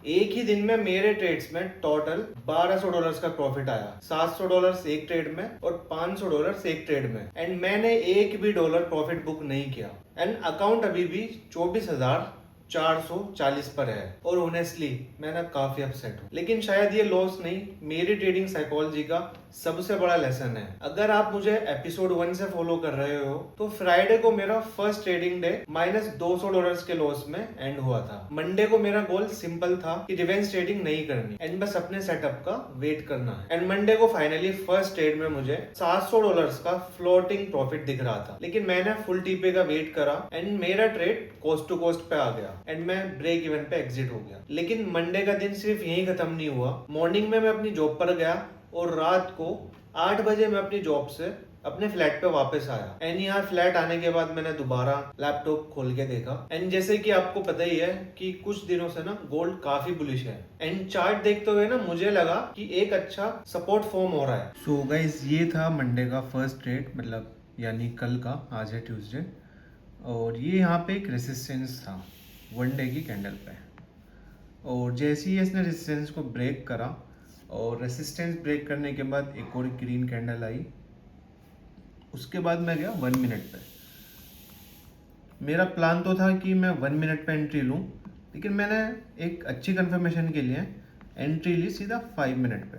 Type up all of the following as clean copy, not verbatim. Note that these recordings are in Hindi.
एक ही दिन में मेरे ट्रेड्स में टोटल $1200 का प्रॉफिट आया। $700 एक ट्रेड में और $500 एक ट्रेड में, एंड मैंने एक भी डॉलर प्रॉफिट बुक नहीं किया। एंड अकाउंट अभी भी 24,440 पर है और ऑनेस्टली मैं ना काफी अपसेट हूँ। लेकिन शायद ये लॉस नहीं, मेरी ट्रेडिंग साइकोलॉजी का सबसे बड़ा लेसन है। अगर आप मुझे एपिसोड 1 से फॉलो कर रहे हो तो फ्राइडे को मेरा फर्स्ट ट्रेडिंग डे -$200 के लॉस में एंड हुआ था। मंडे को मेरा गोल सिंपल था कि रिवेंज ट्रेडिंग नहीं करनी एंड बस अपने सेटअप का वेट करना है। एंड मंडे को फाइनली फर्स्ट ट्रेड में मुझे $700 का फ्लोटिंग प्रॉफिट दिख रहा था, लेकिन मैंने फुल टीपे का वेट करा एंड मेरा ट्रेड कोस्ट टू कोस्ट पे आ गया एंड मैं ब्रेक इवन पे एग्जिट हो गया। लेकिन मंडे का दिन सिर्फ यही खत्म नहीं हुआ। मॉर्निंग में मैं अपनी जॉब पर गया और रात को 8 बजे मैं अपनी जॉब से अपने फ्लैट पे वापस आया। एंड यहाँ फ्लैट आने के बाद मैंने दोबारा लैपटॉप खोल के देखा एंड जैसे कि आपको पता ही है कि कुछ दिनों से ना गोल्ड काफी बुलिश है एंड चार्ट देखते हुए ना मुझे लगा कि एक अच्छा सपोर्ट फॉर्म हो रहा है। सो गाइस, ये था मंडे का फर्स्ट ट्रेड, मतलब यानी कल का, आज है ट्यूसडे, और ये यहाँ पे एक रेसिस्टेंस था 1 डे की कैंडल पे। और जैसे ही इसने रेसिस्टेंस को ब्रेक करा और रेसिस्टेंस ब्रेक करने के बाद एक और ग्रीन कैंडल आई, उसके बाद मैं गया 1 मिनट पे। मेरा प्लान तो था कि मैं 1 मिनट पे एंट्री लूँ, लेकिन मैंने एक अच्छी कंफर्मेशन के लिए एंट्री ली सीधा 5 मिनट पे।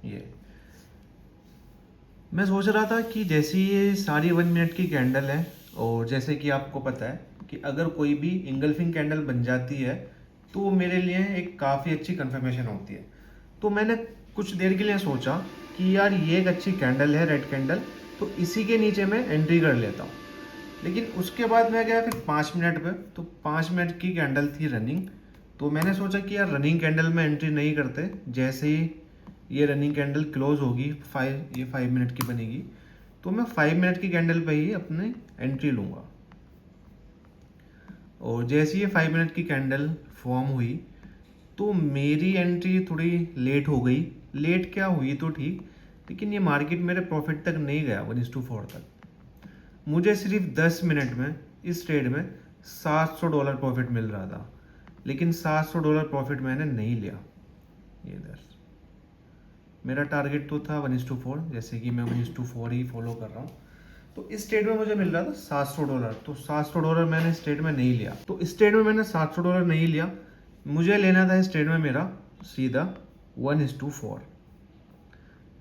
ये मैं सोच रहा था कि जैसे ये सारी 1 मिनट की कैंडल है, और जैसे कि आपको पता है कि अगर कोई भी इंगल्फिंग कैंडल बन जाती है तो वो मेरे लिए एक काफ़ी अच्छी कंफर्मेशन होती है। तो मैंने कुछ देर के लिए सोचा कि यार ये एक अच्छी कैंडल है, रेड कैंडल, तो इसी के नीचे मैं एंट्री कर लेता हूँ। लेकिन उसके बाद मैं गया फिर 5 मिनट पे, तो 5 मिनट की कैंडल थी रनिंग। तो मैंने सोचा कि यार रनिंग कैंडल में एंट्री नहीं करते, जैसे ही ये रनिंग कैंडल क्लोज होगी, 5 मिनट की बनेगी, तो मैं 5 मिनट की कैंडल पे ही अपनी एंट्री लूँगा। और जैसे ही 5 मिनट की कैंडल फॉर्म हुई तो मेरी एंट्री थोड़ी लेट हो गई। लेट क्या हुई तो ठीक, लेकिन ये मार्केट मेरे प्रॉफिट तक नहीं गया 1:4 तक। मुझे सिर्फ 10 मिनट में इस ट्रेड में $700 प्रॉफिट मिल रहा था, लेकिन $700 प्रॉफिट मैंने नहीं लिया। ये इधर मेरा टारगेट तो था 1:4, जैसे कि मैं 1:4 ही फॉलो कर रहा हूँ। तो इस ट्रेड में मुझे मिल रहा था $700, तो $700 मैंने इस ट्रेड में नहीं लिया। तो इस ट्रेड में मैंने $700 नहीं लिया, मुझे लेना था इस ट्रेड में मेरा सीधा 1:4।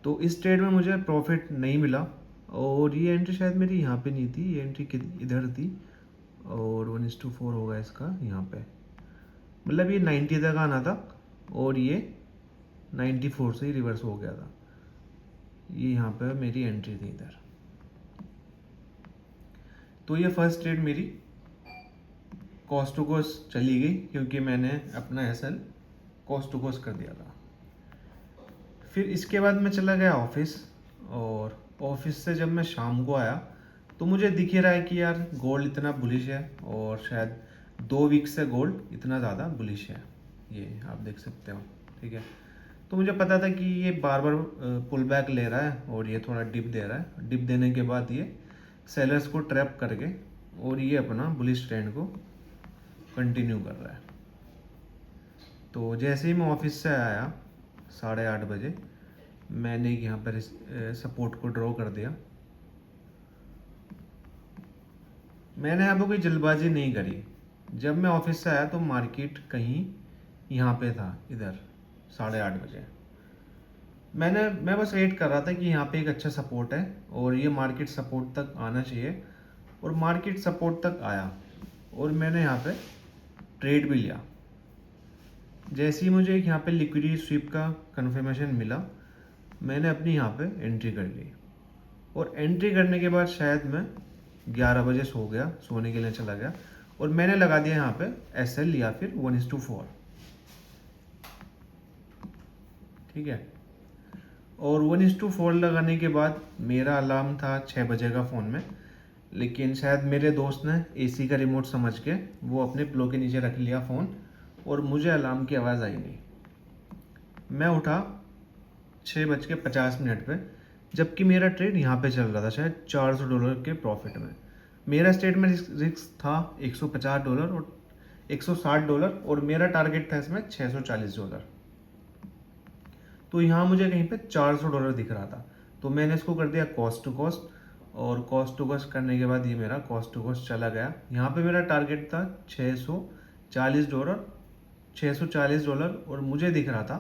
तो इस ट्रेड में मुझे प्रॉफिट नहीं मिला, और ये एंट्री शायद मेरी यहाँ पे नहीं थी, ये एंट्री इधर थी, और 1:4 होगा इसका यहाँ पे। मतलब ये 90 तक आना था और ये 94 से ही रिवर्स हो गया था। ये यहाँ पे मेरी एंट्री थी इधर। तो ये फर्स्ट ट्रेड मेरी कॉस्ट टू कॉस्ट चली गई, क्योंकि मैंने अपना एसएल कॉस्ट टू कॉस्ट कर दिया था। फिर इसके बाद मैं चला गया ऑफिस, और ऑफिस से जब मैं शाम को आया तो मुझे दिख ही रहा है कि यार गोल्ड इतना बुलिश है, और शायद 2 वीक से गोल्ड इतना ज़्यादा बुलिश है, ये आप देख सकते हो। ठीक है, तो मुझे पता था कि ये बार बार पुल बैक ले रहा है और ये थोड़ा डिप दे रहा है। डिप देने के बाद ये सेलर्स को ट्रैप करके और ये अपना बुलिश ट्रेंड को कंटिन्यू कर रहा है। तो जैसे ही मैं ऑफिस से आया 8:30 बजे, मैंने यहाँ पर सपोर्ट को ड्रॉ कर दिया। मैंने यहाँ पर कोई जल्दबाजी नहीं करी। जब मैं ऑफिस से आया तो मार्केट कहीं यहाँ पे था, इधर 8:30 बजे। मैं बस वेट कर रहा था कि यहाँ पे एक अच्छा सपोर्ट है और ये मार्केट सपोर्ट तक आना चाहिए, और मार्केट सपोर्ट तक आया और मैंने यहाँ पे ट्रेड भी लिया। जैसे ही मुझे यहाँ पे लिक्विडिटी स्वीप का कंफर्मेशन मिला, मैंने अपनी यहाँ पे एंट्री कर ली, और एंट्री करने के बाद शायद मैं 11 बजे सो गया, सोने के लिए चला गया, और मैंने लगा दिया यहाँ पे एसएल या फिर 1:4। ठीक है, और 1:4 लगाने के बाद मेरा अलार्म था 6 बजे का फ़ोन में, लेकिन शायद मेरे दोस्त ने एसी का रिमोट समझ के वो अपने पिलो के नीचे रख लिया फ़ोन, और मुझे अलार्म की आवाज़ आई नहीं। मैं उठा 6:50 पे, जबकि मेरा ट्रेड यहाँ पे चल रहा था शायद $400 के प्रॉफिट में। मेरा स्टेट में रिस्क था $150, और $160 और मेरा टारगेट था इसमें $640। तो यहाँ मुझे कहीं पे $400 दिख रहा था, तो मैंने इसको कर दिया कॉस्ट टू कॉस्ट, और कॉस्ट टू कॉस्ट करने के बाद ये मेरा कॉस्ट टू कॉस्ट चला गया। यहाँ पे मेरा टारगेट था $640, $640 और मुझे दिख रहा था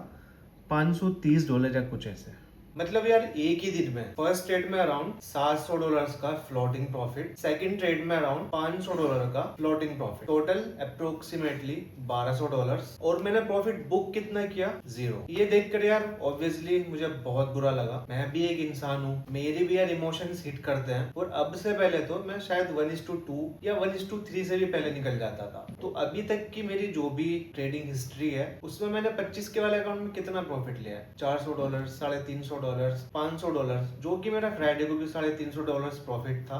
$530 या कुछ ऐसे। मतलब यार एक ही दिन में फर्स्ट ट्रेड में अराउंड $700 का फ्लोटिंग प्रॉफिट, सेकंड ट्रेड में अराउंड $500 का फ्लोटिंग प्रॉफिट, टोटल अप्रोक्सीमेटली $1200। और मैंने प्रॉफिट बुक कितना किया? 0। ये देखकर यार ऑब्वियसली मुझे बहुत बुरा लगा। मैं भी एक इंसान हूँ, मेरे भी यार इमोशंस हिट करते हैं, और अब से पहले तो मैं शायद 1:2 या 1:3 से भी पहले निकल जाता था। तो अभी तक की मेरी जो भी ट्रेडिंग हिस्ट्री है उसमें मैंने 25 के वाले अकाउंट में कितना प्रॉफिट लिया है? $400, $350, $500, जो कि मेरा फ्राइडे को भी $350 प्रॉफिट था।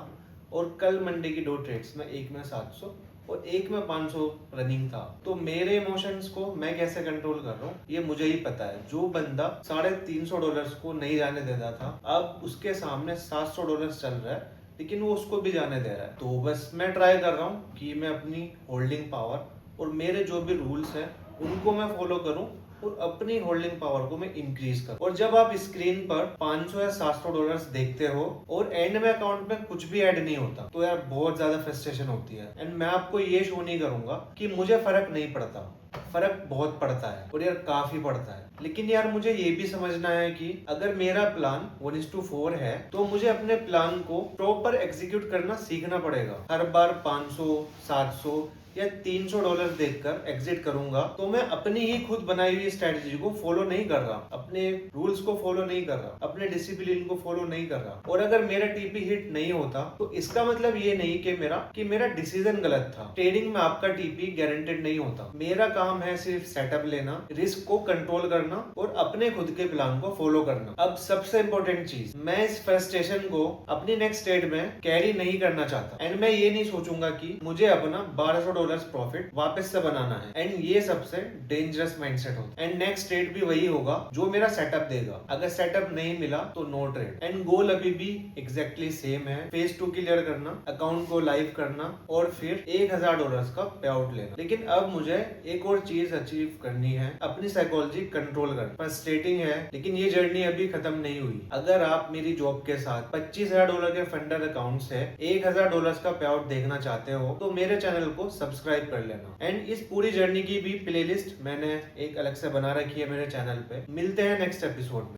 और कल मंडे की 2 ट्रेड्स में, एक में 700 और एक में 500 रनिंग था। तो मेरे इमोशंस को मैं कैसे कंट्रोल कर रहा हूँ ये मुझे ही पता है। जो बंदा $350 को नहीं जाने देता था, अब उसके सामने $700 चल रहा है, लेकिन वो उसको भी जाने दे रहा है। तो बस मैं ट्राई कर रहा हूँ कि मैं अपनी होल्डिंग पावर और मेरे जो भी रूल्स हैं उनको मैं फॉलो करूँ और अपनी होल्डिंग पावर को मैं इंक्रीज करूं। और जब आप स्क्रीन पर 500 या $700 देखते हो और एंड में अकाउंट में कुछ भी ऐड नहीं होता, तो यार बहुत ज्यादा फ्रस्ट्रेशन होती है। एंड मैं आपको ये शो नहीं करूंगा कि मुझे फर्क नहीं पड़ता, फर्क बहुत पड़ता है, और यार काफी पड़ता है। लेकिन यार मुझे ये भी समझना है कि अगर मेरा प्लान 1:4 है तो मुझे अपने प्लान को प्रॉपर एग्जीक्यूट करना सीखना पड़ेगा। हर बार 500, 700 या $300 देखकर एग्जिट करूंगा तो मैं अपनी ही खुद बनाई हुई स्ट्रेटजी को फॉलो नहीं कर रहा, अपने रूल्स को फॉलो नहीं कर रहा, अपने डिसिप्लिन को फॉलो नहीं कर रहा। और अगर मेरा टीपी हिट नहीं होता तो इसका मतलब ये नहीं कि मेरा डिसीजन गलत था। ट्रेडिंग में आपका टीपी गारंटेड नहीं होता। मेरा काम है सिर्फ सेटअप लेना, रिस्क को कंट्रोल करना और अपने खुद के प्लान को फॉलो करना। अब सबसे इंपॉर्टेंट चीज, मैं इस फ्रस्ट्रेशन को अपनी नेक्स्ट ट्रेड में कैरी नहीं करना चाहता। एंड मैं ये नहीं सोचूंगा कि मुझे अपना $1200 प्रॉफिट वापस से बनाना है। एंड ये सबसे डेंजरस माइंडसेट होता है। एंड नेक्स्ट ट्रेड भी वही होगा जो मेरा सेटअप देगा। अगर सेटअप नहीं मिला तो नो ट्रेड। एंड गोल अभी भी एग्जैक्टली सेम है, फेज 2 क्लियर करना, अकाउंट को लाइव करना और फिर $1000 का पे आउट लेना। लेकिन अब मुझे एक और चीज अचीव करनी है, अपनी साइकोलॉजी कंट्रोल करना। फ्रस्ट्रेटिंग है लेकिन ये जर्नी अभी खत्म नहीं हुई। अगर आप मेरी जॉब के साथ $25000 के फंडर अकाउंट से $1000 का पे आउट देखना चाहते हो तो मेरे चैनल को सब्सक्राइब कर लेना। एंड इस पूरी जर्नी की भी प्लेलिस्ट मैंने एक अलग से बना रखी है मेरे चैनल पे। मिलते हैं नेक्स्ट एपिसोड में।